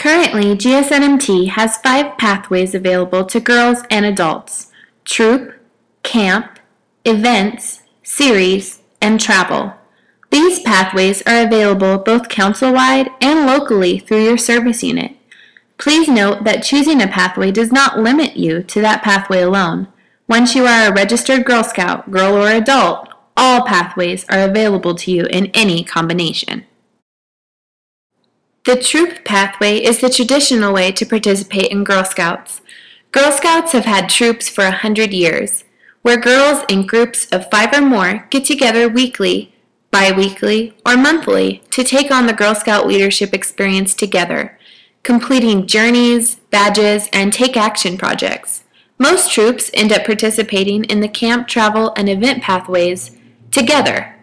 Currently, GSNMT has 5 pathways available to girls and adults: troop, camp, events, series, and travel. These pathways are available both council-wide and locally through your service unit. Please note that choosing a pathway does not limit you to that pathway alone. Once you are a registered Girl Scout, girl or adult, all pathways are available to you in any combination. The troop pathway is the traditional way to participate in Girl Scouts. Girl Scouts have had troops for 100 years, where girls in groups of 5 or more get together weekly, bi-weekly, or monthly to take on the Girl Scout leadership experience together, completing journeys, badges, and take-action projects. Most troops end up participating in the camp, travel, and event pathways together.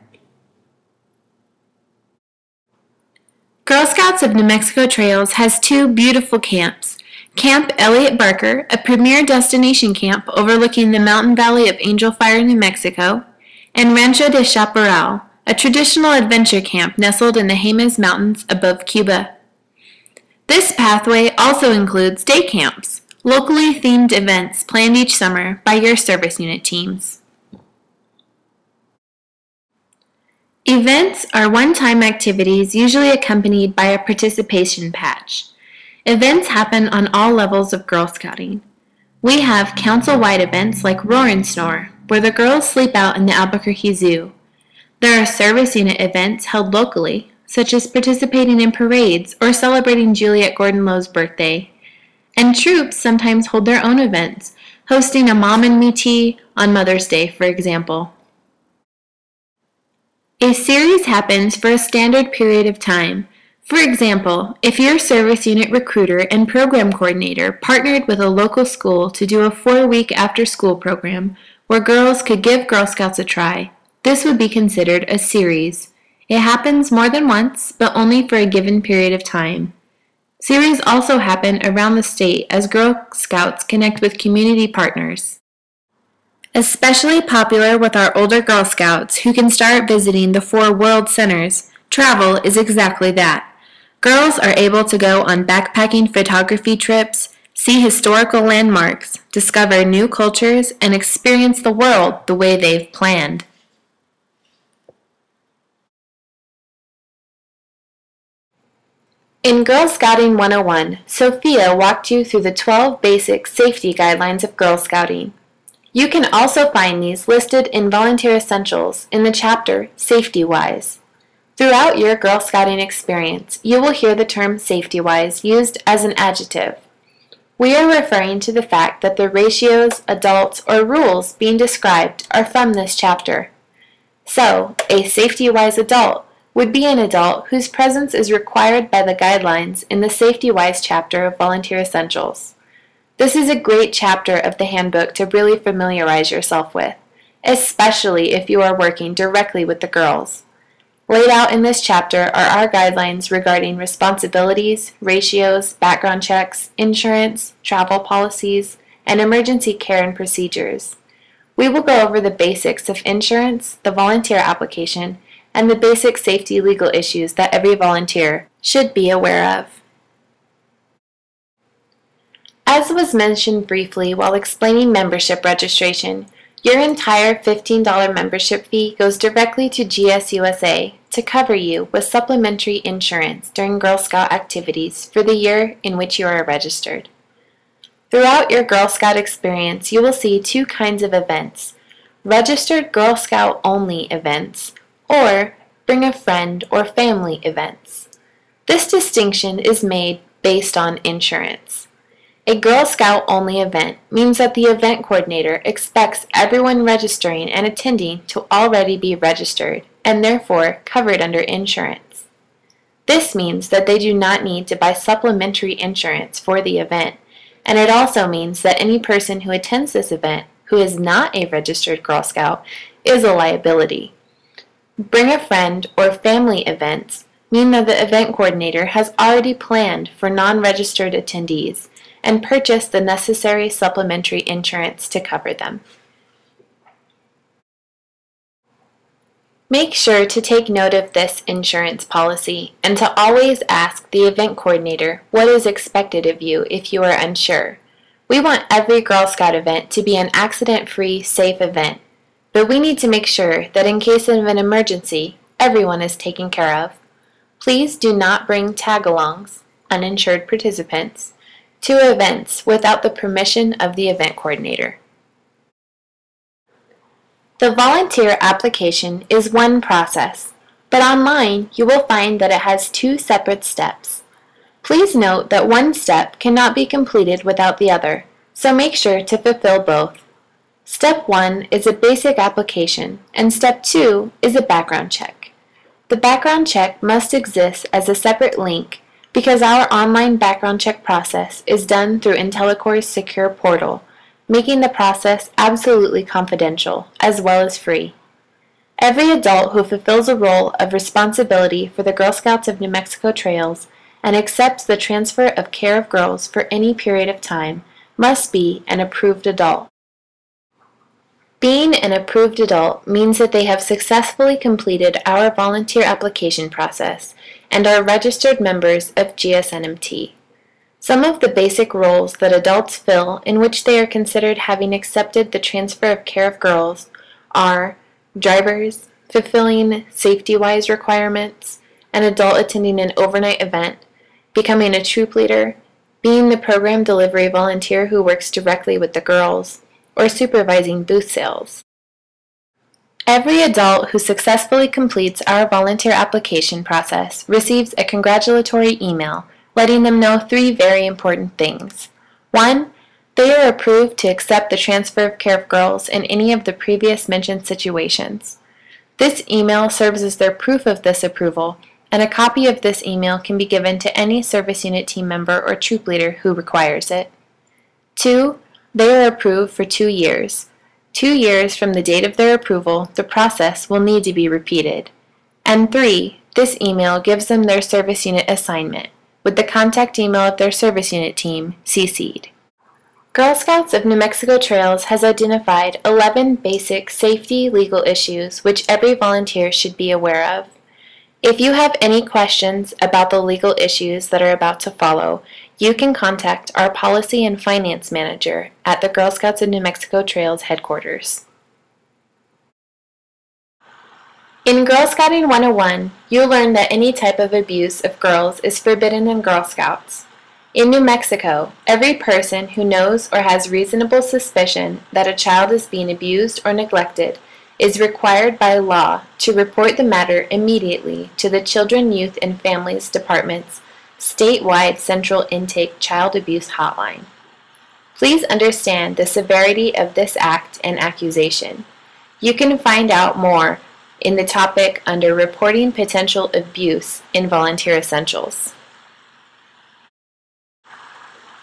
Girl Scouts of New Mexico Trails has 2 beautiful camps. Camp Elliott Barker, a premier destination camp overlooking the mountain valley of Angel Fire, New Mexico, and Rancho de Chaparral, a traditional adventure camp nestled in the Jemez Mountains above Cuba. This pathway also includes day camps, locally themed events planned each summer by your service unit teams. Events are one-time activities usually accompanied by a participation patch. Events happen on all levels of Girl Scouting. We have council-wide events like Roar and Snore, where the girls sleep out in the Albuquerque Zoo. There are service unit events held locally, such as participating in parades or celebrating Juliet Gordon-Lowe's birthday. And troops sometimes hold their own events, hosting a Mom and Me Tea on Mother's Day, for example. A series happens for a standard period of time. For example, if your service unit recruiter and program coordinator partnered with a local school to do a 4-week after-school program where girls could give Girl Scouts a try, this would be considered a series. It happens more than once, but only for a given period of time. Series also happen around the state as Girl Scouts connect with community partners. Especially popular with our older Girl Scouts who can start visiting the 4 world centers, travel is exactly that. Girls are able to go on backpacking photography trips, see historical landmarks, discover new cultures, and experience the world the way they've planned. In Girl Scouting 101, Sophia walked you through the 12 basic safety guidelines of Girl Scouting. You can also find these listed in Volunteer Essentials in the chapter Safety-Wise. Throughout your Girl Scouting experience, you will hear the term safety-wise used as an adjective. We are referring to the fact that the ratios, adults, or rules being described are from this chapter. So, a safety-wise adult would be an adult whose presence is required by the guidelines in the Safety-Wise chapter of Volunteer Essentials. This is a great chapter of the handbook to really familiarize yourself with, especially if you are working directly with the girls. Laid out in this chapter are our guidelines regarding responsibilities, ratios, background checks, insurance, travel policies, and emergency care and procedures. We will go over the basics of insurance, the volunteer application, and the basic safety legal issues that every volunteer should be aware of. As was mentioned briefly while explaining membership registration, your entire $15 membership fee goes directly to GSUSA to cover you with supplementary insurance during Girl Scout activities for the year in which you are registered. Throughout your Girl Scout experience, you will see 2 kinds of events: registered Girl Scout only events or bring a friend or family events. This distinction is made based on insurance. A Girl Scout only event means that the event coordinator expects everyone registering and attending to already be registered and therefore covered under insurance. This means that they do not need to buy supplementary insurance for the event, and it also means that any person who attends this event who is not a registered Girl Scout is a liability. Bring a friend or family events mean that the event coordinator has already planned for non-registered attendees and purchase the necessary supplementary insurance to cover them. Make sure to take note of this insurance policy and to always ask the event coordinator what is expected of you if you are unsure. We want every Girl Scout event to be an accident-free, safe event, but we need to make sure that in case of an emergency, everyone is taken care of. Please do not bring tag-alongs, uninsured participants, to events without the permission of the event coordinator. The volunteer application is one process, but online you will find that it has two separate steps. Please note that one step cannot be completed without the other, so make sure to fulfill both. Step 1 is a basic application, and Step 2 is a background check. The background check must exist as a separate link because our online background check process is done through IntelliCore's secure portal, making the process absolutely confidential as well as free. Every adult who fulfills a role of responsibility for the Girl Scouts of New Mexico Trails and accepts the transfer of care of girls for any period of time must be an approved adult. Being an approved adult means that they have successfully completed our volunteer application process and are registered members of GSNMT. Some of the basic roles that adults fill in which they are considered having accepted the transfer of care of girls are drivers, fulfilling safety-wise requirements, an adult attending an overnight event, becoming a troop leader, being the program delivery volunteer who works directly with the girls, or supervising booth sales. Every adult who successfully completes our volunteer application process receives a congratulatory email letting them know 3 very important things. 1, they are approved to accept the transfer of care of girls in any of the previous mentioned situations. This email serves as their proof of this approval, and a copy of this email can be given to any service unit team member or troop leader who requires it. 2, they are approved for 2 years. 2 years from the date of their approval, the process will need to be repeated. And 3, this email gives them their service unit assignment, with the contact email of their service unit team CC'd. Girl Scouts of New Mexico Trails has identified 11 basic safety legal issues which every volunteer should be aware of. If you have any questions about the legal issues that are about to follow, you can contact our Policy and Finance Manager at the Girl Scouts of New Mexico Trails headquarters. In Girl Scouting 101, you'll learn that any type of abuse of girls is forbidden in Girl Scouts. In New Mexico, every person who knows or has reasonable suspicion that a child is being abused or neglected is required by law to report the matter immediately to the Children, Youth, and Families Department's statewide Central Intake Child Abuse Hotline. Please understand the severity of this act and accusation. You can find out more in the topic under Reporting Potential Abuse in Volunteer Essentials.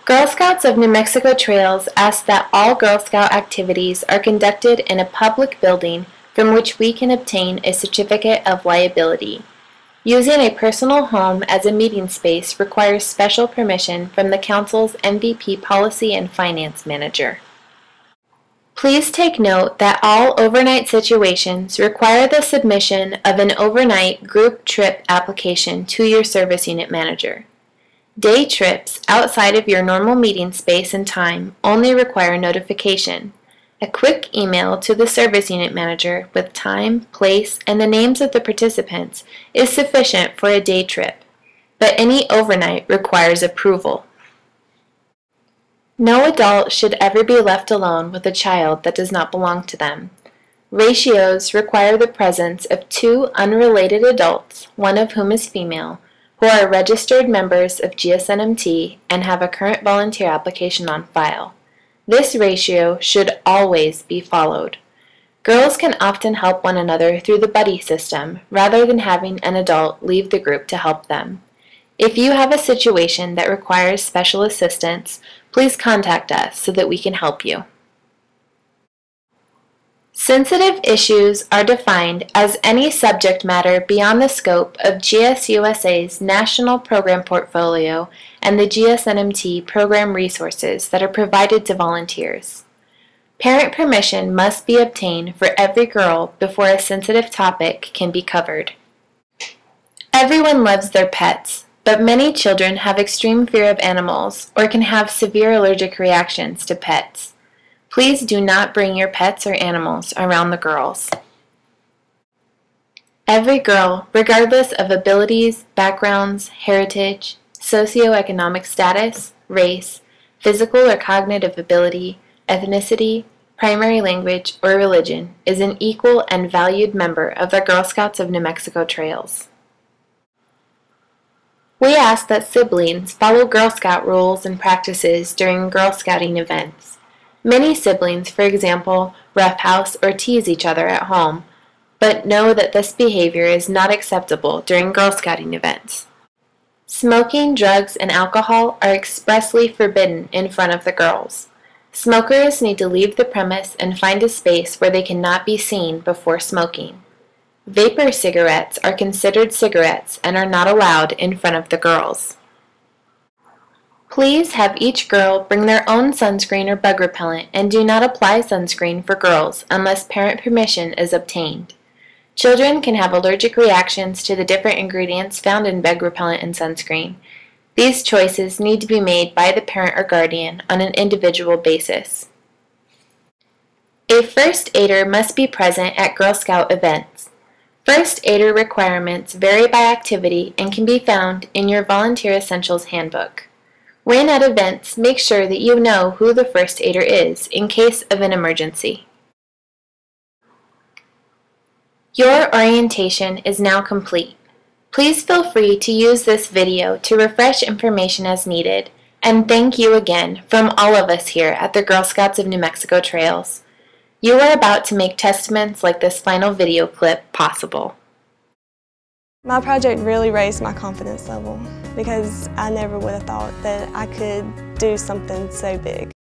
Girl Scouts of New Mexico Trails ask that all Girl Scout activities are conducted in a public building from which we can obtain a certificate of liability. Using a personal home as a meeting space requires special permission from the Council's MVP Policy and Finance Manager. Please take note that all overnight situations require the submission of an overnight group trip application to your service unit manager. Day trips outside of your normal meeting space and time only require notification. A quick email to the service unit manager with time, place, and the names of the participants is sufficient for a day trip, but any overnight requires approval. No adult should ever be left alone with a child that does not belong to them. Ratios require the presence of 2 unrelated adults, one of whom is female, who are registered members of GSNMT and have a current volunteer application on file. This ratio should always be followed. Girls can often help one another through the buddy system rather than having an adult leave the group to help them. If you have a situation that requires special assistance, please contact us so that we can help you. Sensitive issues are defined as any subject matter beyond the scope of GSUSA's National Program Portfolio and the GSNMT program resources that are provided to volunteers. Parent permission must be obtained for every girl before a sensitive topic can be covered. Everyone loves their pets, but many children have extreme fear of animals or can have severe allergic reactions to pets. Please do not bring your pets or animals around the girls. Every girl, regardless of abilities, backgrounds, heritage, socioeconomic status, race, physical or cognitive ability, ethnicity, primary language, or religion, is an equal and valued member of the Girl Scouts of New Mexico Trails. We ask that siblings follow Girl Scout rules and practices during Girl Scouting events. Many siblings, for example, roughhouse or tease each other at home, but know that this behavior is not acceptable during Girl Scouting events. Smoking, drugs, and alcohol are expressly forbidden in front of the girls. Smokers need to leave the premise and find a space where they cannot be seen before smoking. Vapor cigarettes are considered cigarettes and are not allowed in front of the girls. Please have each girl bring their own sunscreen or bug repellent and do not apply sunscreen for girls unless parent permission is obtained. Children can have allergic reactions to the different ingredients found in bug repellent and sunscreen. These choices need to be made by the parent or guardian on an individual basis. A first aider must be present at Girl Scout events. First aider requirements vary by activity and can be found in your Volunteer Essentials Handbook. When at events, make sure that you know who the first aider is in case of an emergency. Your orientation is now complete. Please feel free to use this video to refresh information as needed, and thank you again from all of us here at the Girl Scouts of New Mexico Trails. You are about to make testaments like this final video clip possible. My project really raised my confidence level because I never would have thought that I could do something so big.